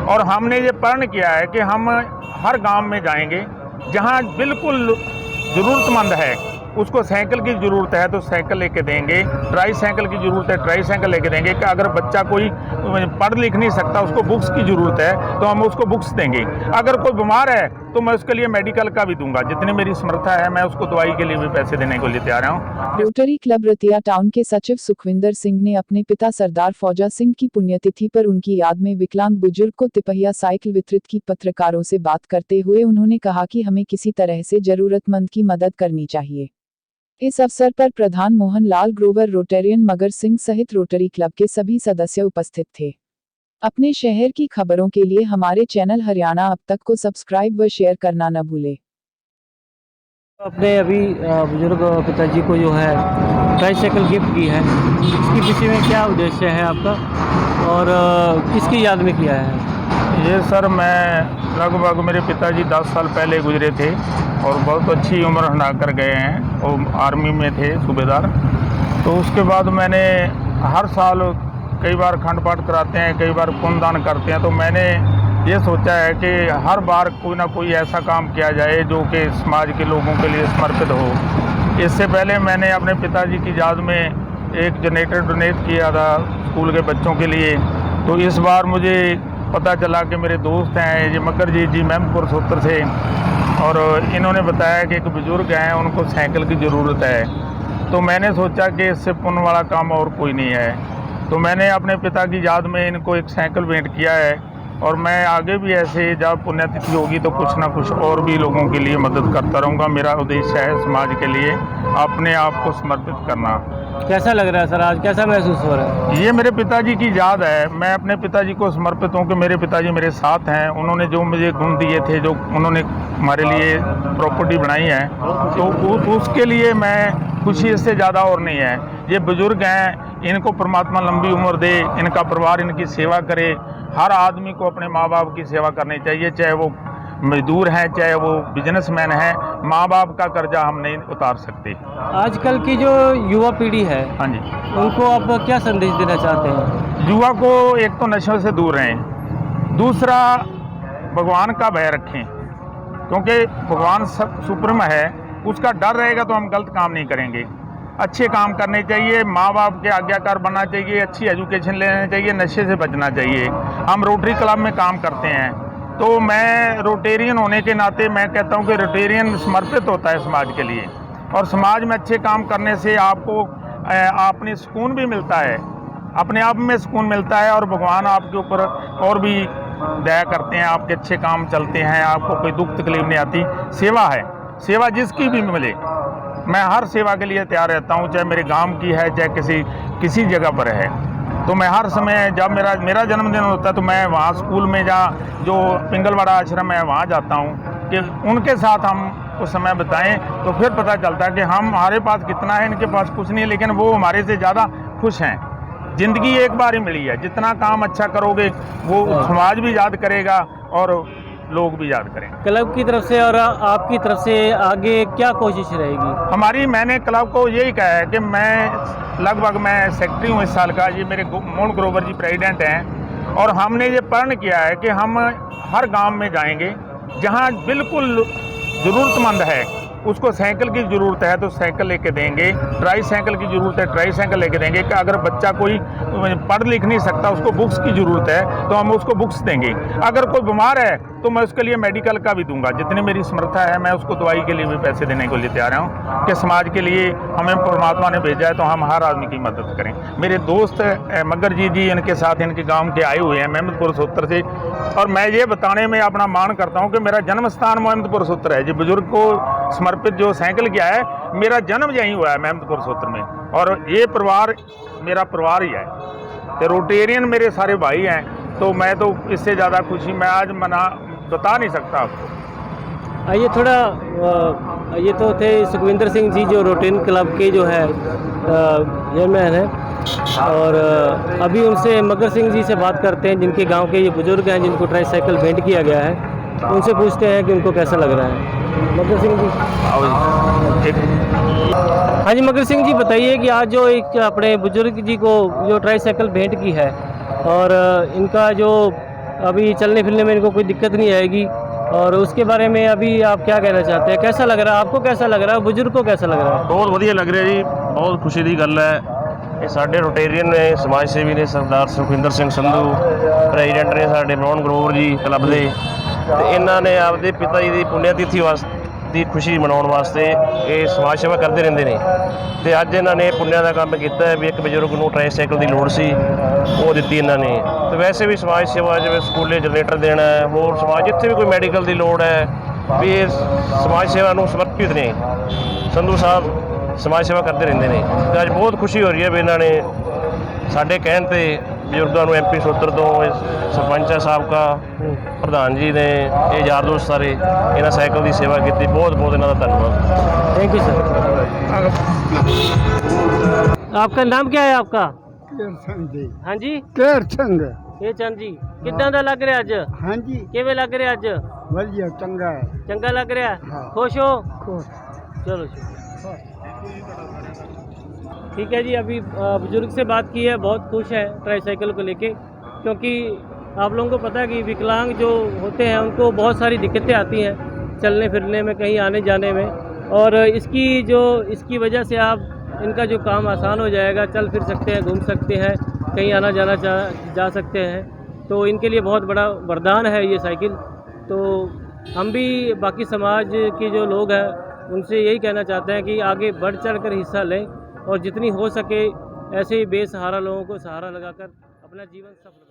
और हमने ये प्रण किया है कि हम हर गांव में जाएंगे जहां बिल्कुल ज़रूरतमंद है, उसको साइकिल की ज़रूरत है तो साइकिल लेके देंगे, ट्राई साइकिल की ज़रूरत है ट्राई साइकिल लेके देंगे। कि अगर बच्चा कोई पढ़ लिख नहीं सकता, उसको बुक्स की ज़रूरत है तो हम उसको बुक्स देंगे। अगर कोई बीमार है तो मैं उसके लिए मेडिकल का भी दूंगा, जितनी मेरी समर्था है मैं उसको दवाई के लिए भी पैसे देने को लिए तैयार हूँ। रोटरी क्लब रतिया टाउन के सचिव सुखविंदर सिंह ने अपने पिता सरदार फौजा सिंह की पुण्यतिथि पर उनकी याद में विकलांग बुजुर्ग को तिपहिया साइकिल वितरित की। पत्रकारों से बात करते हुए उन्होंने कहा कि हमें किसी तरह से जरूरतमंद की मदद करनी चाहिए। इस अवसर पर प्रधान मोहन लाल ग्रोवर, रोटेरियन मगर सिंह सहित रोटरी क्लब के सभी सदस्य उपस्थित थे। अपने शहर की खबरों के लिए हमारे चैनल हरियाणा अब तक को सब्सक्राइब व शेयर करना न भूलें। अपने अभी बुजुर्ग पिताजी को जो है ट्राईसाइकिल गिफ्ट की है, इसके पीछे में क्या उद्देश्य है आपका और किसकी याद में किया है? ये सर, मैं लगभग मेरे पिताजी 10 साल पहले गुजरे थे और बहुत अच्छी उम्र हंडा कर गए हैं। वो आर्मी में थे, सूबेदार। तो उसके बाद मैंने हर साल कई बार खंड पाठ कराते हैं, कई बार पुण्यदान करते हैं। तो मैंने ये सोचा है कि हर बार कोई ना कोई ऐसा काम किया जाए जो कि समाज के लोगों के लिए समर्पित हो। इससे पहले मैंने अपने पिताजी की याद में एक जनरेटर डोनेट किया था स्कूल के बच्चों के लिए। तो इस बार मुझे पता चला कि मेरे दोस्त हैं ये मकर जी मेहमदपुर सोत्र से, और इन्होंने बताया कि एक बुज़ुर्ग हैं, उनको साइकिल की ज़रूरत है। तो मैंने सोचा कि इससे पुण्य वाला काम और कोई नहीं है। तो मैंने अपने पिता की याद में इनको एक साइकिल भेंट किया है, और मैं आगे भी ऐसे जब पुण्यतिथि होगी तो कुछ ना कुछ और भी लोगों के लिए मदद करता रहूँगा। मेरा उद्देश्य है समाज के लिए अपने आप को समर्पित करना। कैसा लग रहा है सर, आज कैसा महसूस हो रहा है? ये मेरे पिताजी की याद है, मैं अपने पिताजी को समर्पित हूँ कि मेरे पिताजी मेरे साथ हैं। उन्होंने जो मुझे गुण दिए थे, जो उन्होंने हमारे लिए प्रॉपर्टी बनाई है, तो उसके लिए मैं खुशी इससे ज़्यादा और नहीं है। ये बुज़ुर्ग हैं, इनको परमात्मा लंबी उम्र दे, इनका परिवार इनकी सेवा करे। हर आदमी को अपने माँ बाप की सेवा करनी चाहिए, चाहे वो मजदूर हैं चाहे वो बिजनेसमैन हैं। माँ बाप का कर्जा हम नहीं उतार सकते। आजकल की जो युवा पीढ़ी है, हाँ जी, उनको आप क्या संदेश देना चाहते हैं? युवा को एक तो नशों से दूर रहें, दूसरा भगवान का भय रखें, क्योंकि भगवान सब सुप्रीम है, उसका डर रहेगा तो हम गलत काम नहीं करेंगे। अच्छे काम करने चाहिए, माँ बाप के आज्ञाकार बनना चाहिए, अच्छी एजुकेशन लेना चाहिए, नशे से बचना चाहिए। हम रोटरी क्लब में काम करते हैं, तो मैं रोटेरियन होने के नाते मैं कहता हूँ कि रोटेरियन समर्पित होता है समाज के लिए, और समाज में अच्छे काम करने से आपको अपनी सुकून भी मिलता है, अपने आप में सुकून मिलता है, और भगवान आपके ऊपर और भी दया करते हैं, आपके अच्छे काम चलते हैं, आपको कोई दुख तकलीफ नहीं आती। सेवा है, सेवा जिसकी भी मिले, मैं हर सेवा के लिए तैयार रहता हूँ, चाहे मेरे गांव की है चाहे किसी जगह पर है। तो मैं हर समय, जब मेरा जन्मदिन होता है तो मैं वहाँ स्कूल में जो पिंगलवाड़ा आश्रम है वहाँ जाता हूँ कि उनके साथ हम कुछ समय बिताएं। तो फिर पता चलता है कि हमारे पास कितना है, इनके पास कुछ नहीं है, लेकिन वो हमारे से ज़्यादा खुश हैं। ज़िंदगी एक बार ही मिली है, जितना काम अच्छा करोगे वो समाज भी याद करेगा और लोग भी याद करें। क्लब की तरफ से और आपकी तरफ से आगे क्या कोशिश रहेगी? मैंने क्लब को यही कहा है कि मैं सेक्रेटरी हूँ इस साल का। ये मेरे मोहन ग्रोवर जी प्रेसिडेंट हैं, और हमने ये प्रण किया है कि हम हर गांव में जाएंगे जहां बिल्कुल ज़रूरतमंद है, उसको साइकिल की ज़रूरत है तो साइकिल लेके देंगे, ट्राई साइकिल की ज़रूरत है ट्राई साइकिल लेके देंगे। कि अगर बच्चा कोई पढ़ लिख नहीं सकता, उसको बुक्स की ज़रूरत है तो हम उसको बुक्स देंगे। अगर कोई बीमार है तो मैं उसके लिए मेडिकल का भी दूंगा, जितनी मेरी समर्था है मैं उसको दवाई के लिए भी पैसे देने को लिए तैयार हूँ। कि समाज के लिए हमें परमात्मा ने भेजा है तो हम हर आदमी की मदद करें। मेरे दोस्त मगर जी इनके साथ इनके गाँव के आए हुए हैं मेहमदपुर सोत्र से, और मैं ये बताने में अपना मान करता हूँ कि मेरा जन्म स्थान मेहमदपुर सोत्र है। जी बुजुर्ग को समर्पित जो साइकिल किया है, मेरा जन्म यहीं हुआ है मेहमदपुर सोत्र में, और ये परिवार मेरा परिवार ही है। तो रोटेरियन मेरे सारे भाई हैं, तो मैं तो इससे ज़्यादा खुशी मैं आज बता नहीं सकता आपको। आइए थोड़ा, ये तो थे सुखविंदर सिंह जी जो रोटेरियन क्लब के जो है चेयरमैन है, और अभी उनसे मगर सिंह जी से बात करते हैं, जिनके गांव के ये बुजुर्ग हैं जिनको ट्राई साइकिल भेंट किया गया है। उनसे पूछते हैं कि उनको कैसा लग रहा है। मगर सिंह जी, हाँ जी मगर सिंह जी, बताइए कि आज जो एक अपने बुजुर्ग जी को जो ट्राई साइकिल भेंट की है, और इनका जो अभी चलने फिरने में इनको कोई दिक्कत नहीं आएगी। और उसके बारे में अभी आप क्या कहना चाहते हैं, कैसा लग रहा है आपको, कैसा लग रहा है, बुजुर्ग को कैसा लग रहा है? ਬਹੁਤ ਵਧੀਆ ਲੱਗ ਰਿਹਾ ਜੀ, ਬਹੁਤ ਖੁਸ਼ੀ ਦੀ ਗੱਲ ਹੈ। ਇਹ ਸਾਡੇ ਰੋਟੇਰੀਅਨ ਨੇ, ਸਮਾਜ ਸੇਵੀ ਨੇ, ਸਰਦਾਰ ਸੁਖਵਿੰਦਰ ਸਿੰਘ ਸੰਧੂ ਪ੍ਰੈਜ਼ੀਡੈਂਟ ਨੇ ਸਾਡੇ ਮੋਹਨ ਗਰੋਵਰ ਜੀ ਕਲੱਬ ਦੇ, ਤੇ ਇਹਨਾਂ ਨੇ ਆਪਦੇ ਪਿਤਾ ਜੀ ਦੀ ਪੁੰਨਿਆ ਤਿਥੀ ਦੀ ਖੁਸ਼ੀ ਮਨਾਉਣ ਵਾਸਤੇ ਇਹ ਸਮਾਜ ਸੇਵਾ ਕਰਦੇ ਰਹਿੰਦੇ ਨੇ। ਤੇ ਅੱਜ ਇਹਨਾਂ ਨੇ ਪੁੰਨਿਆ ਦਾ ਕੰਮ ਕੀਤਾ ਹੈ ਵੀ ਇੱਕ ਬਜ਼ੁਰਗ ਨੂੰ ਟ੍ਰਾਈਸਾਈਕਲ ਦੀ ਲੋੜ ਸੀ, ਉਹ ਦਿੱਤੀ ਇਹਨਾਂ ਨੇ। ਤੇ ਵੈਸੇ ਵੀ ਸਮਾਜ ਸੇਵਾ ਜਿਵੇਂ ਸਕੂਲੇ ਜਨਰੇਟਰ ਦੇਣਾ ਹੈ, ਹੋਰ ਸਮਾਜ ਜਿੱਥੇ ਵੀ ਕੋਈ ਮੈਡੀਕਲ ਦੀ ਲੋੜ ਹੈ ਵੀ ਇਹ ਸਮਾਜ ਸੇਵਾ ਨੂੰ ਸਮਰਪਿਤ ਨੇ। ਸੰਧੂ ਸਾਹਿਬ ਸਮਾਜ ਸੇਵਾ ਕਰਦੇ ਰਹਿੰਦੇ ਨੇ ਤੇ ਅੱਜ ਬਹੁਤ ਖੁਸ਼ੀ ਹੋ ਰਹੀ ਹੈ ਵੀ ਇਹਨਾਂ ਨੇ ਸਾਡੇ ਕਹਿਣ ਤੇ ਬਜ਼ੁਰਗਾਂ ਨੂੰ ਐਮਪੀ ਸੋਤਰ ਤੋਂ ਸਰਪੰਚ ਸਾਬਕਾ ਪ੍ਰਧਾਨ ਜੀ ਨੇ, ਇਹ ਯਾਰ ਦੋਸਤ ਸਾਰੇ ਇਹਨਾਂ ਸਾਈਕਲ ਦੀ ਸੇਵਾ ਕੀਤੀ। ਬਹੁਤ ਬਹੁਤ ਇਹਨਾਂ ਦਾ ਧੰਨਵਾਦ। Thank you sir. आपका नाम क्या है आपका? हाँ जी, केर चंग। ये चंद जी कितना दा लग रहा अज? हाँ जी, किवें लग रहा अज? वधिया चंगा है। चंगा लग रहा? हाँ। खुश हो? खुश। चलो ठीक है जी। अभी बुजुर्ग से बात की है, बहुत खुश है ट्राईसाइकिल को लेके, क्योंकि आप लोगों को पता है कि विकलांग जो होते हैं उनको बहुत सारी दिक्कतें आती हैं चलने फिरने में, कहीं आने जाने में, और इसकी वजह से आप इनका जो काम आसान हो जाएगा, चल फिर सकते हैं, घूम सकते हैं, कहीं आना जाना जा सकते हैं। तो इनके लिए बहुत बड़ा वरदान है ये साइकिल। तो हम भी बाकी समाज के जो लोग हैं उनसे यही कहना चाहते हैं कि आगे बढ़ चढ़ कर हिस्सा लें और जितनी हो सके ऐसे ही बेसहारा लोगों को सहारा लगाकर अपना जीवन सफल